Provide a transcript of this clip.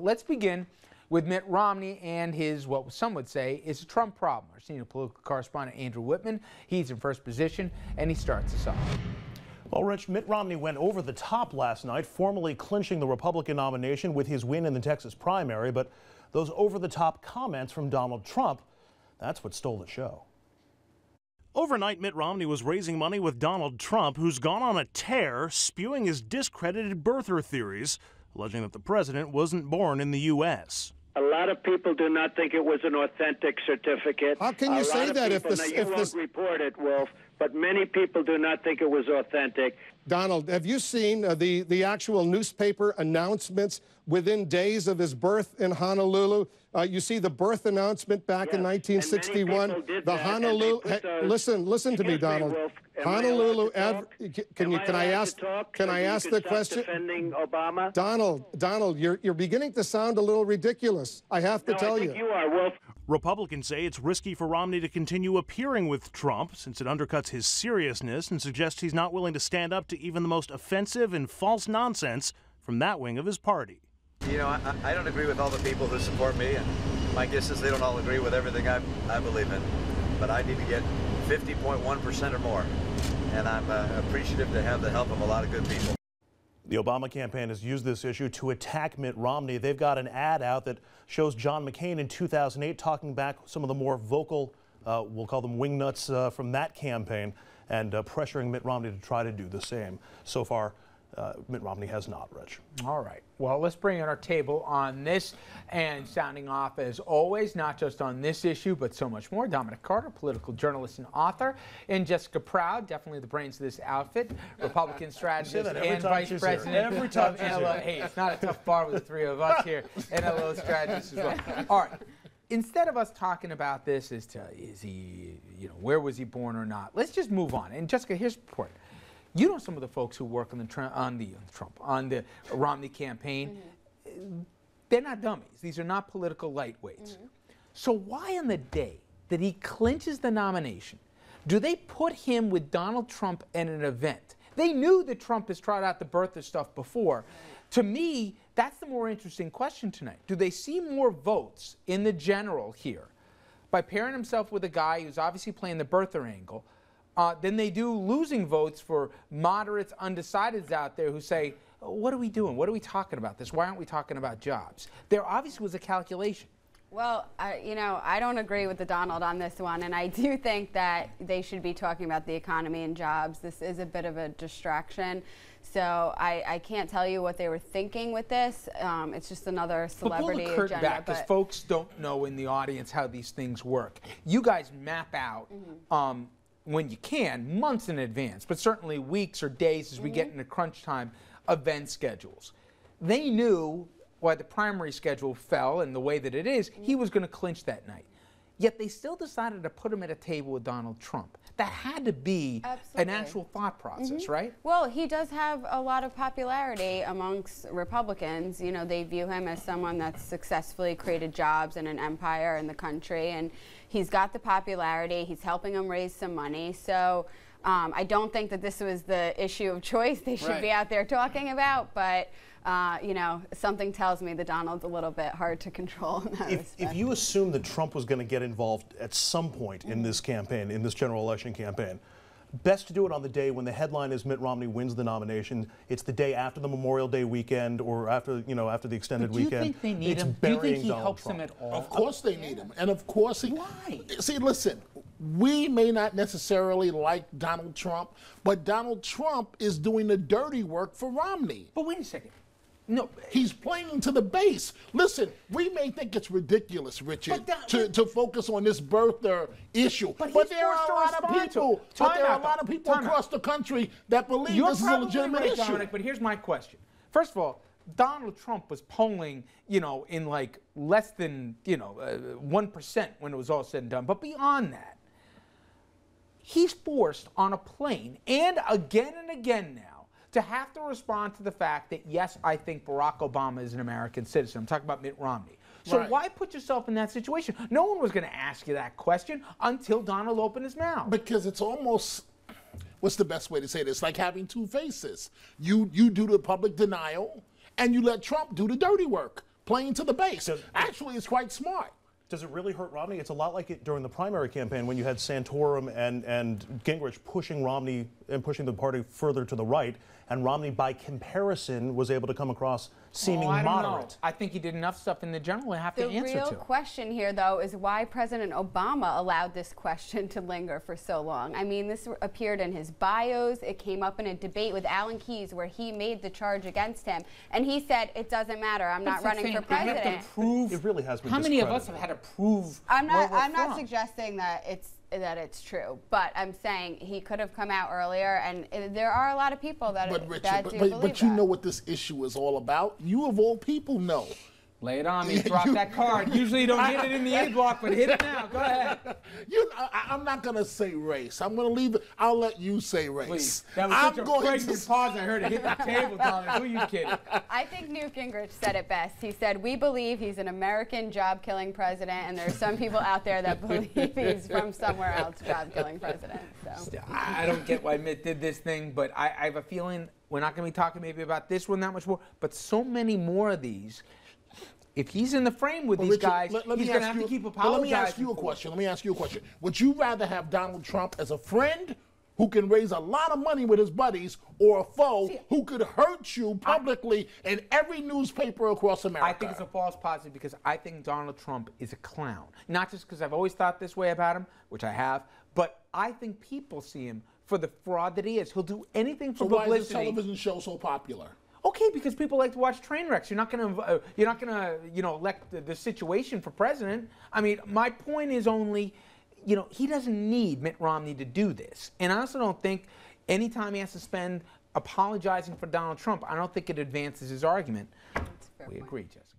Let's begin with Mitt Romney and his, what some would say, is a Trump problem. Our senior political correspondent Andrew Whitman, he's in first position, and he starts us off. Well, Rich, Mitt Romney went over the top last night, formally clinching the Republican nomination with his win in the Texas primary. But those over-the-top comments from Donald Trump, that's what stole the show. Overnight, Mitt Romney was raising money with Donald Trump, who's gone on a tear, spewing his discredited birther theories, alleging that the president wasn't born in the U.S. A lot of people do not think it was an authentic certificate. How can you say that if this... Now, you won't report it, Wolf, but many people do not think it was authentic. Donald, have you seen the actual newspaper announcements within days of his birth in Honolulu? You see the birth announcement back in 1961. The Honolulu... Listen to me, Donald. Honolulu... Can I ask the question? Defending Obama? Donald, you're beginning to sound a little ridiculous. I have to tell you. I think you are, Wolf. Republicans say it's risky for Romney to continue appearing with Trump since it undercuts his seriousness and suggests he's not willing to stand up to even the most offensive and false nonsense from that wing of his party. You know, I don't agree with all the people who support me, and my guess is they don't all agree with everything I believe in. But I need to get 50.1% or more, and I'm appreciative to have the help of a lot of good people. The Obama campaign has used this issue to attack Mitt Romney. They've got an ad out that shows John McCain in 2008 talking back some of the more vocal, we'll call them wingnuts from that campaign, and pressuring Mitt Romney to try to do the same. So far, Mitt Romney has not, Rich. All right. Well, let's bring in our table on this and sounding off as always, not just on this issue, but so much more. Dominic Carter, political journalist and author, and Jessica Proud, definitely the brains of this outfit, Republican strategist and vice president of NLO. Hey, it's not a tough bar with the three of us here. NLO strategist as well. All right. Instead of us talking about this as to is he, where was he born or not, let's just move on. And Jessica, here's the point. You know some of the folks who work on the Romney campaign. They're not dummies. These are not political lightweights. So why on the day that he clinches the nomination do they put him with Donald Trump at an event? They knew that Trump has tried out the birther stuff before. To me, that's the more interesting question tonight. Do they see more votes in the general here by pairing himself with a guy who's obviously playing the birther angle than they do losing votes for moderates, undecideds out there who say, what are we doing? What are we talking about this? Why aren't we talking about jobs? There obviously was a calculation. Well, I don't agree with the Donald on this one, and I do think that they should be talking about the economy and jobs. This is a bit of a distraction. So I can't tell you what they were thinking with this. It's just another celebrity agenda. Pull the curtain back, because folks don't know in the audience how these things work. You guys map out when you can, months in advance, but certainly weeks or days as we get into crunch time, event schedules. They knew why the primary schedule fell and the way that it is, he was going to clinch that night. Yet they still decided to put him at a table with Donald Trump. That had to be an actual thought process, right? Well, he does have a lot of popularity amongst Republicans. You know, they view him as someone that's successfully created jobs and an empire in the country, and he's got the popularity. He's helping them raise some money. So I don't think that this was the issue of choice they should be out there talking about, but something tells me that Donald's a little bit hard to control in that respect. If you assume that Trump was going to get involved at some point in this campaign, in this general election campaign, best to do it on the day when the headline is Mitt Romney wins the nomination. It's the day after the Memorial Day weekend or after the extended weekend. Do you think they need him? Do you think he helps them at all? Of course they need him. And of course Why? See, listen, we may not necessarily like Donald Trump, but Donald Trump is doing the dirty work for Romney. But wait a second. No, he's playing to the base. Listen, we may think it's ridiculous, Richard, to focus on this birther issue, but there are a lot of people. But there are a lot of people across the country that believe this is a legitimate issue. Dominic, but here's my question. First of all, Donald Trump was polling, in like less than 1% when it was all said and done. But beyond that, he's forced on a plane and again now to have to respond to the fact that, yes, I think Barack Obama is an American citizen. I'm talking about Mitt Romney. So why put yourself in that situation? No one was going to ask you that question until Donald opened his mouth. Because it's almost, what's the best way to say this? Like having two faces. You do the public denial, and you let Trump do the dirty work. playing to the base. Actually, it's quite smart. Does it really hurt Romney? It's a lot like it during the primary campaign when you had Santorum and Gingrich pushing Romney and pushing the party further to the right, and Romney, by comparison, was able to come across seeming I don't moderate. know. I think he did enough stuff in the general I have to answer to. The real question here, though, is why President Obama allowed this question to linger for so long. I mean, this appeared in his bios. It came up in a debate with Alan Keyes where he made the charge against him. And he said, it doesn't matter. I'm not running for president. Have to prove, it really has been how many of us have had to prove I'm where we're not from? suggesting that it's true, but I'm saying he could have come out earlier, and there are a lot of people that But Richard, that do believe but you that. know what this issue is all about. You of all people know. Lay it on me. Drop that card. Usually you don't hit it in the A block, but hit it now. Go ahead. I'm not going to say race. I'm going to leave it. I'll let you say race. Please. That was such a pregnant pause. I heard it hit the table, Donna. Who are you kidding? I think Newt Gingrich said it best. He said, we believe he's an American job-killing president, and there are some people out there that believe he's from somewhere else job-killing president. So. I don't get why Mitt did this thing, but I have a feeling we're not going to be talking maybe about this one that much more, but so many more of these. If he's in the frame with these Richard, guys, he's going to have to keep apologizing. Let me ask you a question. Let me ask you a question. Would you rather have Donald Trump as a friend who can raise a lot of money with his buddies, or a foe who could hurt you publicly in every newspaper across America? I think it's a false positive because I think Donald Trump is a clown. Not just because I've always thought this way about him, which I have, but I think people see him for the fraud that he is. He'll do anything for publicity. Why is this television show so popular? Okay, because people like to watch train wrecks. You're not going to, elect the situation for president. I mean, my point is only, he doesn't need Mitt Romney to do this. And I also don't think anytime he has to spend apologizing for Donald Trump, I don't think it advances his argument. We agree, Jessica.